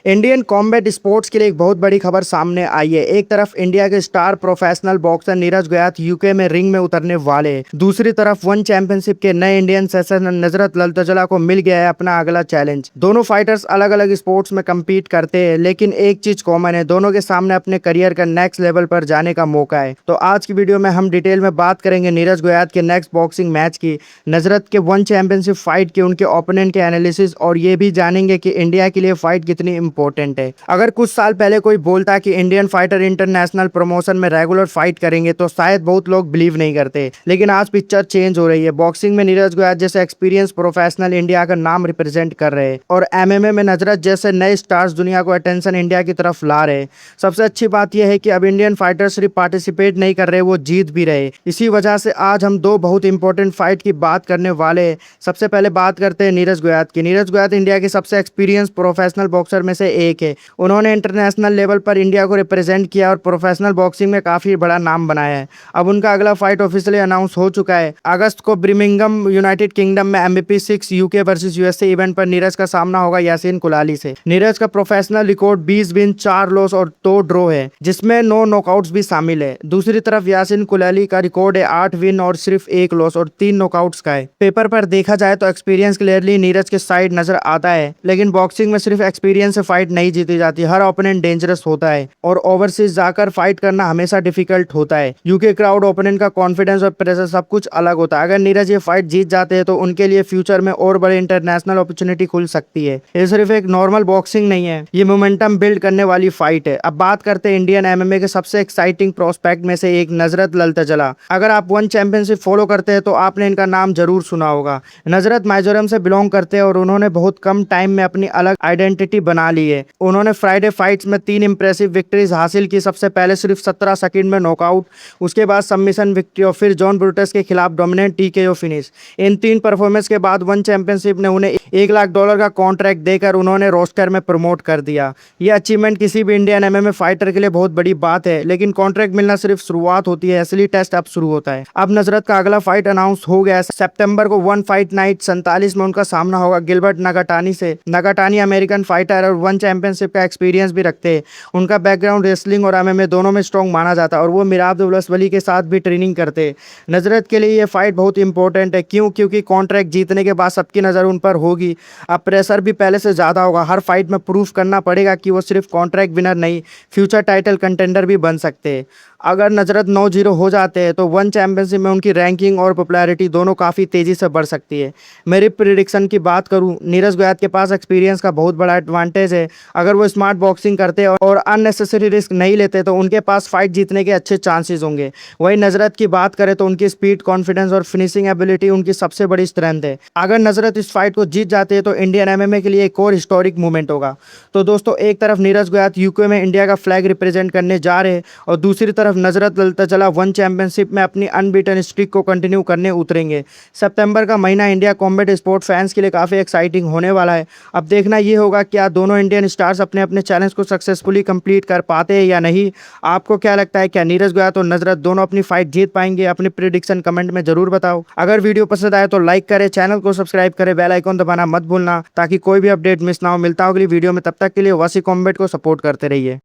Indian combat sports के लिए एक बहुत बड़ी खबर सामने आई है। एक तरफ इंडिया के star professional boxer Neeraj Goyat UK में रिंग में उतरने वाले हैं। दूसरी तरफ वन चैंपियनशिप के नए इंडियन सेशन नजरत ललतजला को मिल गया है अपना अगला चैलेंज। दोनों फाइटर्स अलग अलग स्पोर्ट्स में कम्पीट करते हैं, लेकिन एक चीज कॉमन है, दोनों के सामने अपने करियर का नेक्स्ट लेवल पर जाने का मौका है। तो आज की वीडियो में हम डिटेल में बात करेंगे नीरज गोयात के नेक्स्ट बॉक्सिंग मैच की, नजरत के वन चैंपियनशिप फाइट की, उनके ओपोनेंट के एनालिसिस, और ये भी जानेंगे कि इंडिया के लिए फाइट कितनी इंपॉर्टेंट है। अगर कुछ साल पहले कोई बोलता कि इंडियन फाइटर इंटरनेशनल प्रमोशन में रेगुलर फाइट करेंगे तो शायद बहुत लोग बिलीव नहीं करते, लेकिन आज पिक्चर चेंज हो रही है। बॉक्सिंग में नीरज गोयात जैसे एक्सपीरियंस प्रोफेशनल इंडिया का नाम रिप्रेजेंट कर रहे हैं, और एमएमए में नजरत जैसे नए स्टार्स दुनिया को अटेंशन इंडिया की तरफ ला रहे हैं। सबसे अच्छी बात यह है कि अब इंडियन फाइटर सिर्फ पार्टिसिपेट नहीं कर रहे, वो जीत भी रहे। इसी वजह से आज हम दो बहुत इंपॉर्टेंट फाइट की बात करने वाले हैं। सबसे पहले बात करते हैं नीरज गोयात की। नीरज गोयात इंडिया के सबसे एक्सपीरियंस प्रोफेशनल बॉक्सर में से एक है। उन्होंने इंटरनेशनल लेवल पर इंडिया को रिप्रेजेंट किया और प्रोफेशनल बॉक्सिंग में काफी बड़ा नाम बनाया है। अब उनका अगला फाइट ऑफिशियली अनाउंस हो चुका है। अगस्त को ब्रिमिंगम यूनाइटेड किंगडम में MVP 6 UK versus USA event पर नीरज का सामना होगा यासीन कुलाली से। नीरज का प्रोफेशनल रिकॉर्ड 20 विन 4 लॉस और 2 ड्रॉ है, जिसमें 9 नॉकआउट्स भी शामिल है। दूसरी तरफ यासीन कुलाली का रिकॉर्ड है 8 विन और सिर्फ 1 लॉस और 3 नॉकआउट्स का है। पेपर पर देखा जाए तो एक्सपीरियंस क्लियरली नीरज के साइड नजर आता है, लेकिन बॉक्सिंग में सिर्फ एक्सपीरियंस से फाइट नहीं जीती जाती। हर ओपोनेंट डेंजरस होता है और ओवरसीज जाकर फाइट करना हमेशा डिफिकल्ट होता है। यूके क्राउड, ओपोनेंट का कॉन्फिडेंस और प्रेशर सब कुछ अलग होता है। अगर नीरज ये फाइट जीत जाते हैं तो उनके लिए फ्यूचर में और बड़े इंटरनेशनल अपॉर्चुनिटी खुल सकती है। ये सिर्फ एक नॉर्मल बॉक्सिंग नहीं है, ये मोमेंटम बिल्ड करने वाली फाइट है। अब बात करते हैं इंडियन एमएमए के सबसे एक्साइटिंग प्रोस्पेक्ट में से एक, नजरत ललतजला। अगर आप वन चैंपियनशिप फॉलो करते हैं तो आपने इनका नाम जरूर सुना होगा। नजरत मिजोरम से बिलोंग करते हैं और उन्होंने बहुत कम टाइम में अपनी अलग आइडेंटिटी बना ली है। उन्होंने फ्राइडे फाइट्स में 3 इंप्रेसिव विक्ट्रीज हासिल की। सबसे पहले सिर्फ 17 सेकंड में नॉकआउट, उसके बाद सबमिशन विक्ट्री और फिर जॉन ब्रूटस के खिलाफ डोमिनेंट TKO फिनिश। इन 3 परफॉर्मेंस के बाद वन चैंपियनशिप ने उन्हें $1 लाख का कॉन्ट्रैक्ट देकर उन्होंने रोस्टर में प्रमोट कर दिया। यह अचीवमेंट किसी भी इंडियन एमएमए फाइटर के लिए बहुत बड़ी बात है, लेकिन कॉन्ट्रैक्ट मिलना सिर्फ शुरुआत होती है, असली टेस्ट अब शुरू होता है। अब नजरत का अगला फाइट अनाउंस हो गया है। सितंबर को वन फाइट नाइट 47 में उनका सामना होगा गिलबर्ट नगाटानी से। नगाटानी अमेरिकन फाइटर और वन चैंपियनशिप का एक्सपीरियंस भी रखते हैं। उनका बैकग्राउंड रेसलिंग और एमएमए दोनों में स्ट्रॉन्ग माना जाता है और वो मिराब दुवलसवली के साथ भी ट्रेनिंग करते हैं। नजरत के लिए ये फाइट बहुत इंपॉर्टेंट है। क्योंकि कॉन्ट्रैक्ट जीतने के बाद सबकी नज़र उन पर होगी। अब प्रेशर भी पहले से ज़्यादा होगा। हर फाइट में प्रूफ करना पड़ेगा कि वो सिर्फ कॉन्ट्रैक्ट विनर नहीं, फ्यूचर टाइटल कंटेंडर भी बन सकते हैं। अगर नजरत 9-0 हो जाते हैं तो वन चैंपियनशिप में उनकी रैंकिंग और पॉपुलैरिटी दोनों काफ़ी तेज़ी से बढ़ सकती है। मेरी प्रिडिक्शन की बात करूं, नीरज गोयात के पास एक्सपीरियंस का बहुत बड़ा एडवांटेज है। अगर वो स्मार्ट बॉक्सिंग करते और अननेसेसरी रिस्क नहीं लेते तो उनके पास फाइट जीतने के अच्छे चांसेस होंगे। वहीं नजरत की बात करें तो उनकी स्पीड, कॉन्फिडेंस और फिनिशिंग एबिलिटी उनकी सबसे बड़ी स्ट्रेंथ है। अगर नजरत इस फाइट को जीत जाते हैं तो इंडियन एमएमए के लिए एक और हिस्टोरिक मूवमेंट होगा। तो दोस्तों, एक तरफ नीरज गोयात यूके में इंडिया का फ्लैग रिप्रेजेंट करने जा रहे हैं और दूसरी तरफ नजरत ललतजला वन चैंपियनशिप में अपनी अनबीटन स्ट्रीक को कंटिन्यू करने उतरेंगे। सितंबर का महीना इंडिया कॉम्बैट स्पोर्ट फैंस के लिए काफ़ी एक्साइटिंग होने वाला है। अब देखना ये होगा क्या दोनों इंडियन स्टार्स अपने अपने चैलेंज को सक्सेसफुली कंप्लीट कर पाते हैं या नहीं। आपको क्या लगता है, क्या नीरज गोयात और नजरत दोनों अपनी फाइट जीत पाएंगे? अपनी प्रेडिक्शन कमेंट में जरूर बताओ। अगर वीडियो पसंद आए तो लाइक करें, चैनल को सब्सक्राइब करें, बेल आइकन दबाना मत भूलना ताकि कोई भी अपडेट मिस ना हो। मिलता हो अगली वीडियो में, तब तक के लिए वसी कॉम्बैट को सपोर्ट करते रहिए।